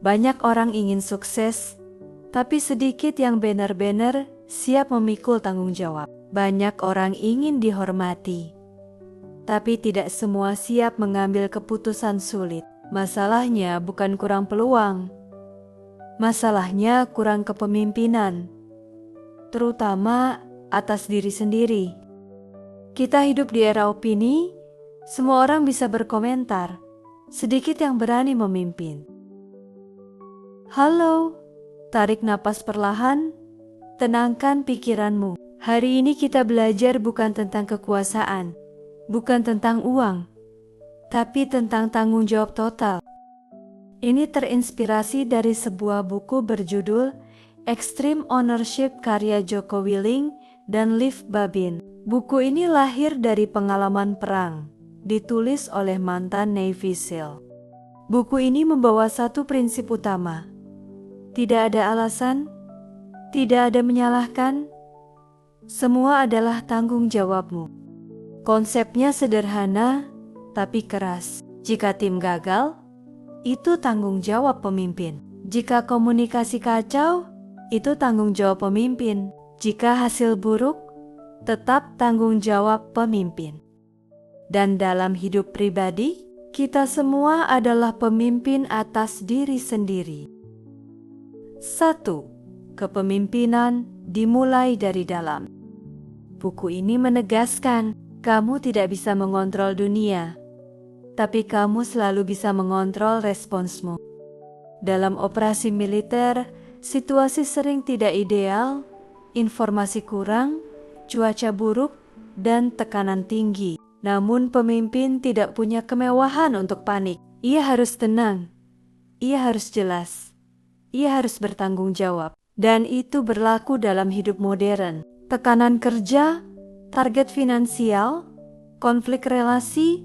Banyak orang ingin sukses, tapi sedikit yang benar-benar siap memikul tanggung jawab. Banyak orang ingin dihormati, tapi tidak semua siap mengambil keputusan sulit. Masalahnya bukan kurang peluang, masalahnya kurang kepemimpinan, terutama atas diri sendiri. Kita hidup di era opini, semua orang bisa berkomentar, sedikit yang berani memimpin. Halo, tarik napas perlahan, tenangkan pikiranmu. Hari ini kita belajar bukan tentang kekuasaan, bukan tentang uang, tapi tentang tanggung jawab total. Ini terinspirasi dari sebuah buku berjudul Extreme Ownership karya Jocko Willink dan Leif Babin. Buku ini lahir dari pengalaman perang, ditulis oleh mantan Navy SEAL. Buku ini membawa satu prinsip utama. Tidak ada alasan, tidak ada menyalahkan, semua adalah tanggung jawabmu. Konsepnya sederhana, tapi keras. Jika tim gagal, itu tanggung jawab pemimpin. Jika komunikasi kacau, itu tanggung jawab pemimpin. Jika hasil buruk, tetap tanggung jawab pemimpin. Dan dalam hidup pribadi, kita semua adalah pemimpin atas diri sendiri. 1. Kepemimpinan dimulai dari dalam. Buku ini menegaskan, kamu tidak bisa mengontrol dunia, tapi kamu selalu bisa mengontrol responsmu. Dalam operasi militer, situasi sering tidak ideal, informasi kurang, cuaca buruk, dan tekanan tinggi. Namun pemimpin tidak punya kemewahan untuk panik. Ia harus tenang, ia harus jelas, ia harus bertanggung jawab. Dan itu berlaku dalam hidup modern. Tekanan kerja, target finansial, konflik relasi,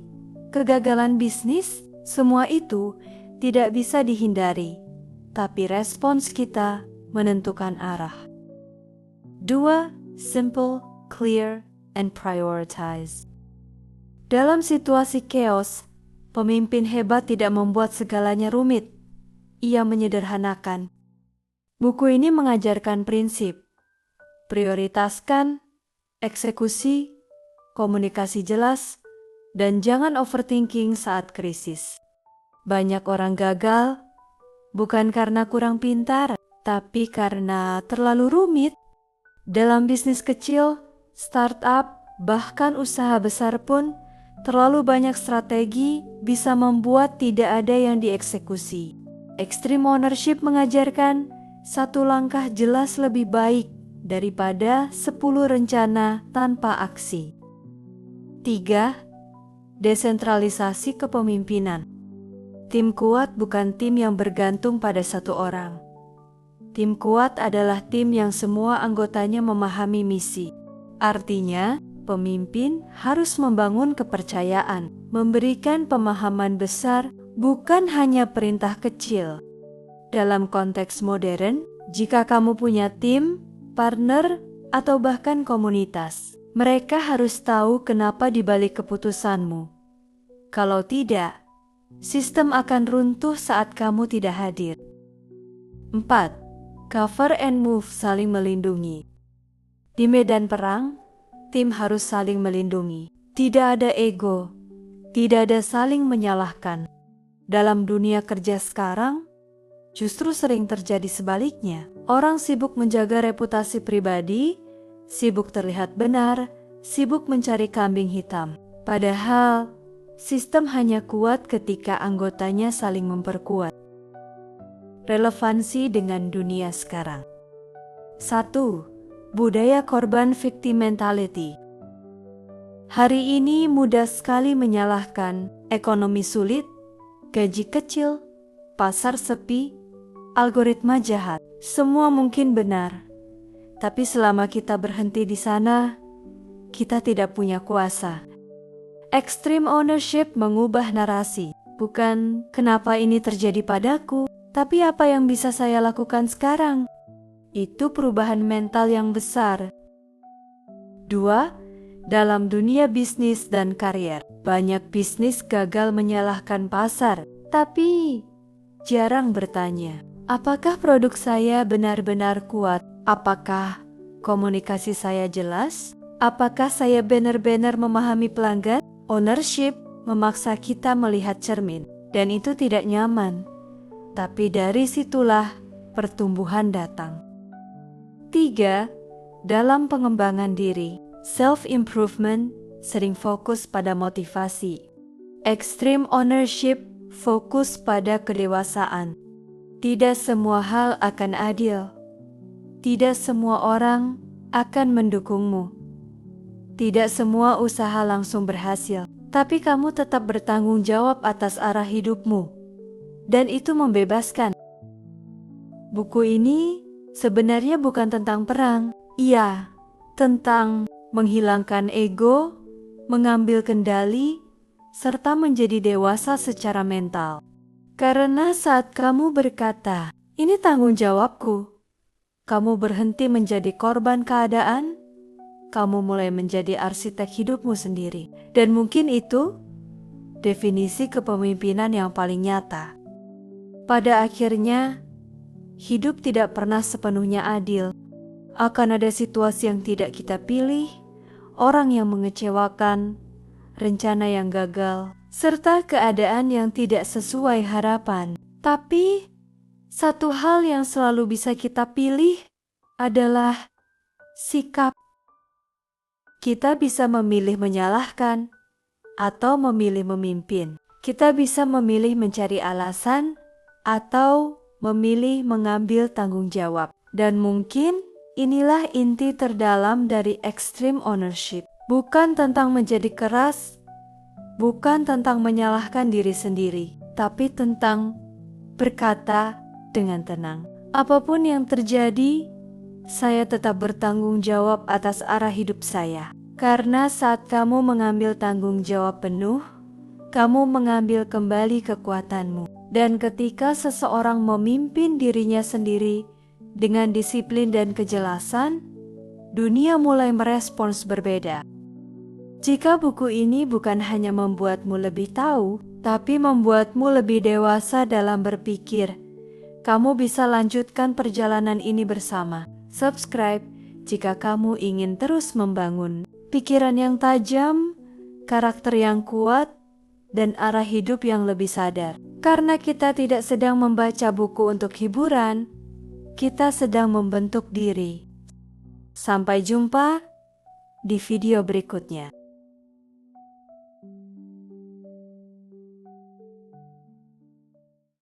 kegagalan bisnis, semua itu tidak bisa dihindari. Tapi respons kita menentukan arah. 2. Simple, clear, and prioritize. Dalam situasi chaos, pemimpin hebat tidak membuat segalanya rumit. Ia menyederhanakan. Buku ini mengajarkan prinsip, prioritaskan, eksekusi, komunikasi jelas, dan jangan overthinking saat krisis. Banyak orang gagal, bukan karena kurang pintar, tapi karena terlalu rumit. Dalam bisnis kecil, startup, bahkan usaha besar pun, terlalu banyak strategi bisa membuat tidak ada yang dieksekusi. Extreme ownership mengajarkan, satu langkah jelas lebih baik daripada 10 rencana tanpa aksi. 3. Desentralisasi kepemimpinan. Tim kuat bukan tim yang bergantung pada satu orang. Tim kuat adalah tim yang semua anggotanya memahami misi. Artinya, pemimpin harus membangun kepercayaan, memberikan pemahaman besar, bukan hanya perintah kecil. Dalam konteks modern, jika kamu punya tim, partner, atau bahkan komunitas, mereka harus tahu kenapa dibalik keputusanmu. Kalau tidak, sistem akan runtuh saat kamu tidak hadir. 4. Cover and move, saling melindungi. Di medan perang, tim harus saling melindungi. Tidak ada ego, tidak ada saling menyalahkan. Dalam dunia kerja sekarang, justru sering terjadi sebaliknya. Orang sibuk menjaga reputasi pribadi, sibuk terlihat benar, sibuk mencari kambing hitam. Padahal, sistem hanya kuat ketika anggotanya saling memperkuat. Relevansi dengan dunia sekarang. 1. Budaya korban victim mentality. Hari ini mudah sekali menyalahkan ekonomi sulit, gaji kecil, pasar sepi, algoritma jahat. Semua mungkin benar, tapi selama kita berhenti di sana, kita tidak punya kuasa. Extreme ownership mengubah narasi, bukan kenapa ini terjadi padaku, tapi apa yang bisa saya lakukan sekarang. Itu perubahan mental yang besar. 2. Dalam dunia bisnis dan karier, banyak bisnis gagal menyalahkan pasar, tapi jarang bertanya, apakah produk saya benar-benar kuat? Apakah komunikasi saya jelas? Apakah saya benar-benar memahami pelanggan? Ownership memaksa kita melihat cermin, dan itu tidak nyaman. Tapi dari situlah pertumbuhan datang. 3. Dalam pengembangan diri, self-improvement sering fokus pada motivasi. Extreme ownership fokus pada kedewasaan. Tidak semua hal akan adil. Tidak semua orang akan mendukungmu. Tidak semua usaha langsung berhasil, tapi kamu tetap bertanggung jawab atas arah hidupmu. Dan itu membebaskan. Buku ini sebenarnya bukan tentang perang. Iya, tentang menghilangkan ego, mengambil kendali, serta menjadi dewasa secara mental. Karena saat kamu berkata, ini tanggung jawabku, kamu berhenti menjadi korban keadaan, kamu mulai menjadi arsitek hidupmu sendiri. Dan mungkin itu definisi kepemimpinan yang paling nyata. Pada akhirnya, hidup tidak pernah sepenuhnya adil. Akan ada situasi yang tidak kita pilih, orang yang mengecewakan, rencana yang gagal, serta keadaan yang tidak sesuai harapan. Tapi, satu hal yang selalu bisa kita pilih adalah sikap. Kita bisa memilih menyalahkan atau memilih memimpin. Kita bisa memilih mencari alasan atau memilih mengambil tanggung jawab. Dan mungkin inilah inti terdalam dari extreme ownership. Bukan tentang menjadi keras, bukan tentang menyalahkan diri sendiri, tapi tentang berkata dengan tenang, apapun yang terjadi, saya tetap bertanggung jawab atas arah hidup saya. Karena saat kamu mengambil tanggung jawab penuh, kamu mengambil kembali kekuatanmu. Dan ketika seseorang memimpin dirinya sendiri dengan disiplin dan kejelasan, dunia mulai merespons berbeda. Jika buku ini bukan hanya membuatmu lebih tahu, tapi membuatmu lebih dewasa dalam berpikir, kamu bisa lanjutkan perjalanan ini bersama. Subscribe jika kamu ingin terus membangun pikiran yang tajam, karakter yang kuat, dan arah hidup yang lebih sadar. Karena kita tidak sedang membaca buku untuk hiburan, kita sedang membentuk diri. Sampai jumpa di video berikutnya.